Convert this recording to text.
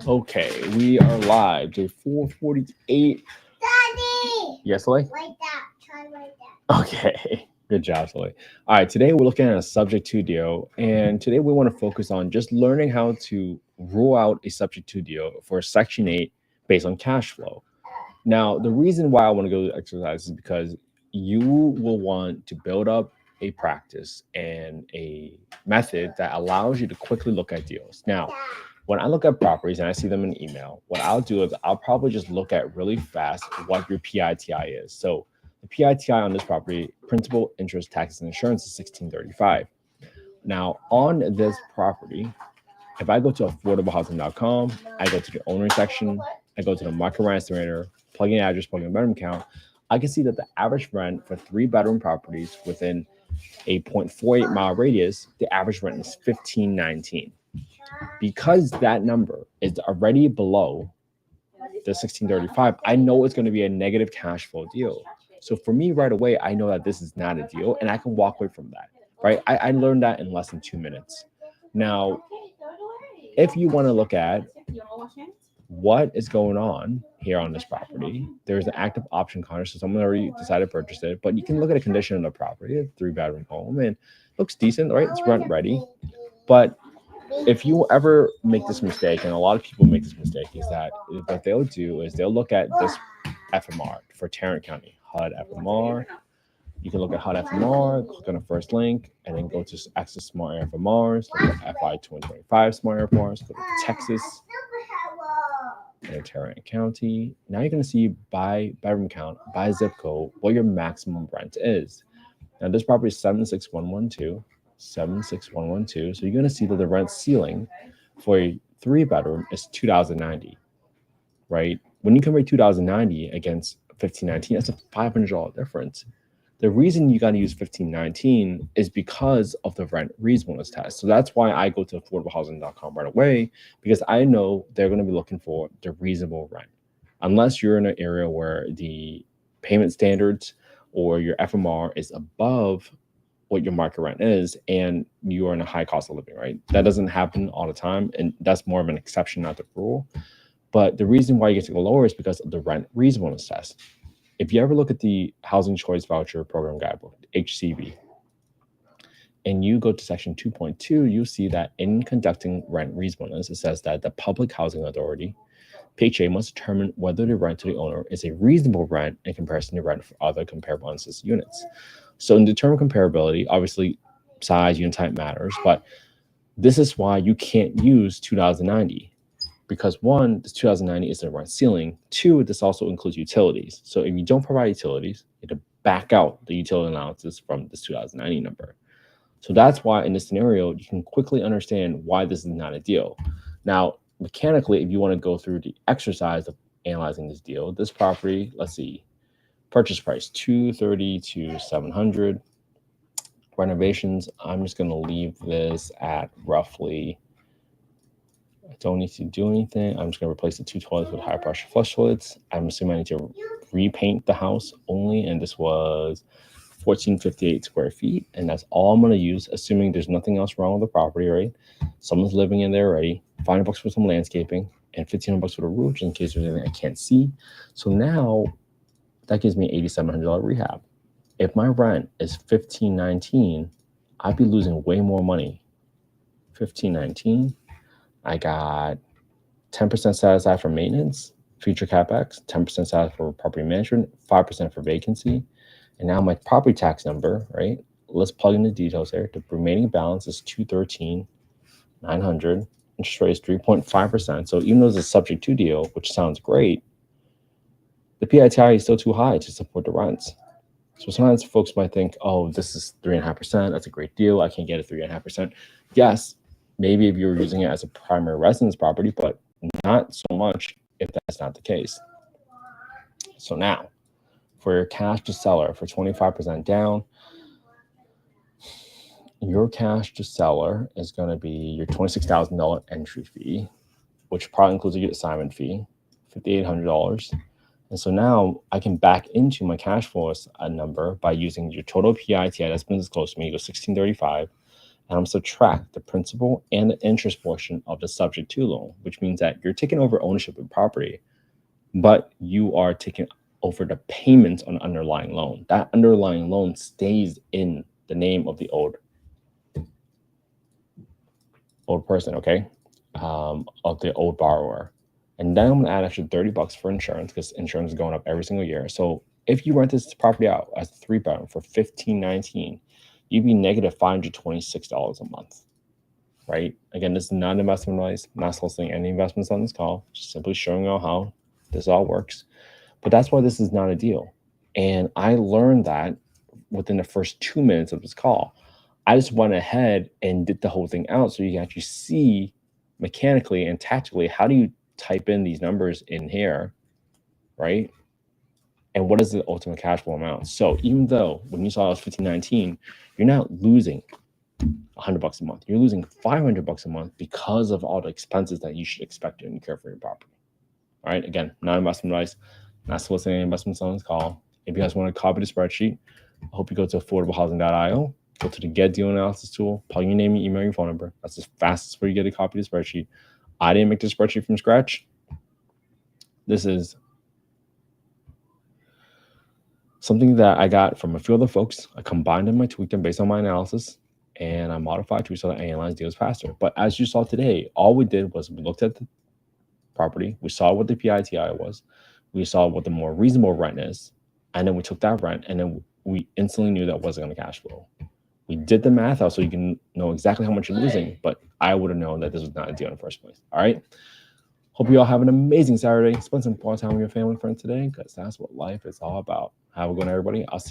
Okay, we are live. Day 448. Daddy! Yes, Lee? Like that. Try like that. Okay, good job, Lee. All right, today we're looking at a subject to deal, and today we want to focus on just learning how to rule out a subject to deal for Section 8 based on cash flow. Now, the reason why I want to go to the exercise is because you will want to build up a practice and a method that allows you to quickly look at deals. Now, when I look at properties and I see them in email, what I'll do is I'll probably just look at really fast what your PITI is. So the PITI on this property, principal, interest, taxes, and insurance, is 1635. Now, on this property, if I go to affordablehousing.com, I go to the owner section, I go to the market rent estimator, plug in address, plug in bedroom count, I can see that the average rent for 3 bedroom properties within a 0.48 mile radius, the average rent is 1519. Because that number is already below the 1635, I know it's going to be a negative cash flow deal. So for me right away, I know that this is not a deal and I can walk away from that, right? I learned that in less than 2 minutes. Now, if you want to look at what is going on here on this property, there's an active option contract, so someone already decided to purchase it, but you can look at a condition of the property, a 3 bedroom home, and it looks decent, right? It's rent ready. But if you ever make this mistake, and a lot of people make this mistake, is that what they'll do is they'll look at this FMR for Tarrant County, HUD FMR. You can look at HUD FMR, click on the first link, and then go to Access Smart FMRs, look at FI 2025 Smart FMRs, go to Texas, and Tarrant County. Now you're going to see by bedroom count, by zip code, what your maximum rent is. Now this property is 76112. 76112. So you're going to see that the rent ceiling for a 3 bedroom is 2090, right? When you compare 2090 against 1519, that's a $500 difference. The reason you got to use 1519 is because of the rent reasonableness test. So that's why I go to affordablehousing.com right away, because I know they're going to be looking for the reasonable rent. Unless you're in an area where the payment standards or your FMR is above what your market rent is and you are in a high cost of living, right? That doesn't happen all the time, and that's more of an exception, not the rule. But the reason why you get to go lower is because of the rent reasonableness test. If you ever look at the Housing Choice Voucher Program Guidebook, HCV, and you go to section 2.2, you'll see that in conducting rent reasonableness, it says that the Public Housing Authority, PHA, must determine whether the rent to the owner is a reasonable rent in comparison to rent for other comparable unassisted units. So in determining comparability, obviously size, unit type matters, but this is why you can't use 2090. Because one, this 2090 is the rent ceiling. Two, this also includes utilities. So if you don't provide utilities, you have to back out the utility allowances from this 2090 number. So that's why in this scenario, you can quickly understand why this is not a deal. Now, mechanically, if you want to go through the exercise of analyzing this deal, this property, let's see, purchase price 230 to 700. Renovations, I'm just going to leave this at roughly, I don't need to do anything. I'm just going to replace the 2 toilets with high pressure flush toilets. I'm assuming I need to repaint the house only, and this was 1458 square feet, and that's all I'm going to use, assuming there's nothing else wrong with the property, right? Someone's living in there already. $500 for some landscaping and $1,500 for the roof, just in case there's anything I can't see. So now that gives me $8,700 rehab. If my rent is $1,519, I'd be losing way more money. $1,519. I got 10% set aside for maintenance, future capex, 10% set aside for property management, 5% for vacancy. And now my property tax number, right? Let's plug in the details there. The remaining balance is $213,900. Interest rate is 3.5%. So even though it's a subject to deal, which sounds great, the PITI is still too high to support the rents. So sometimes folks might think, oh, this is 3.5%. That's a great deal. I can get a 3.5%. Yes, maybe if you're using it as a primary residence property, but not so much if that's not the case. So now, for your cash to seller for 25% down, your cash to seller is going to be your $26,000 entry fee, which probably includes your assignment fee, $5,800. And so now I can back into my cash flow number by using your total PITI that's been disclosed to me, go 1635, and I'm subtract the principal and the interest portion of the subject to loan, which means that you're taking over ownership of property, but you are taking over the payments on the underlying loan. That underlying loan stays in the name of the old person, okay, of the old borrower. And then I'm gonna add extra $30 for insurance because insurance is going up every single year. So if you rent this property out as a 3 bedroom for $1,519, you'd be negative $526 a month, right? Again, this is not investment advice. I'm not soliciting any investments on this call. Just simply showing you how this all works. But that's why this is not a deal. And I learned that within the first 2 minutes of this call. I just went ahead and did the whole thing out so you can actually see mechanically and tactically how do you type in these numbers in here, right? And what is the ultimate cash flow amount? So even though when you saw it was 1519, you're not losing $100 a month. You're losing $500 a month because of all the expenses that you should expect to incur for your property. All right. Again, not investment advice, not soliciting any investments on this call. If you guys want to copy the spreadsheet, I hope you go to affordablehousing.io, go to the Get Deal Analysis tool, plug your name, your email, your phone number. That's the fastest way you get a copy of the spreadsheet. I didn't make the spreadsheet from scratch. This is something that I got from a few other folks. I combined them, I tweaked them based on my analysis, and I modified to so that I analyze deals faster. But as you saw today, all we did was we looked at the property, we saw what the PITI was, we saw what the more reasonable rent is, and then we took that rent and then we instantly knew that wasn't going to cash flow. We did the math out so you can know exactly how much you're losing, but I would have known that this was not a deal in the first place. All right. Hope you all have an amazing Saturday. Spend some quality time with your family and friends today because that's what life is all about. Have a good one, everybody. I'll see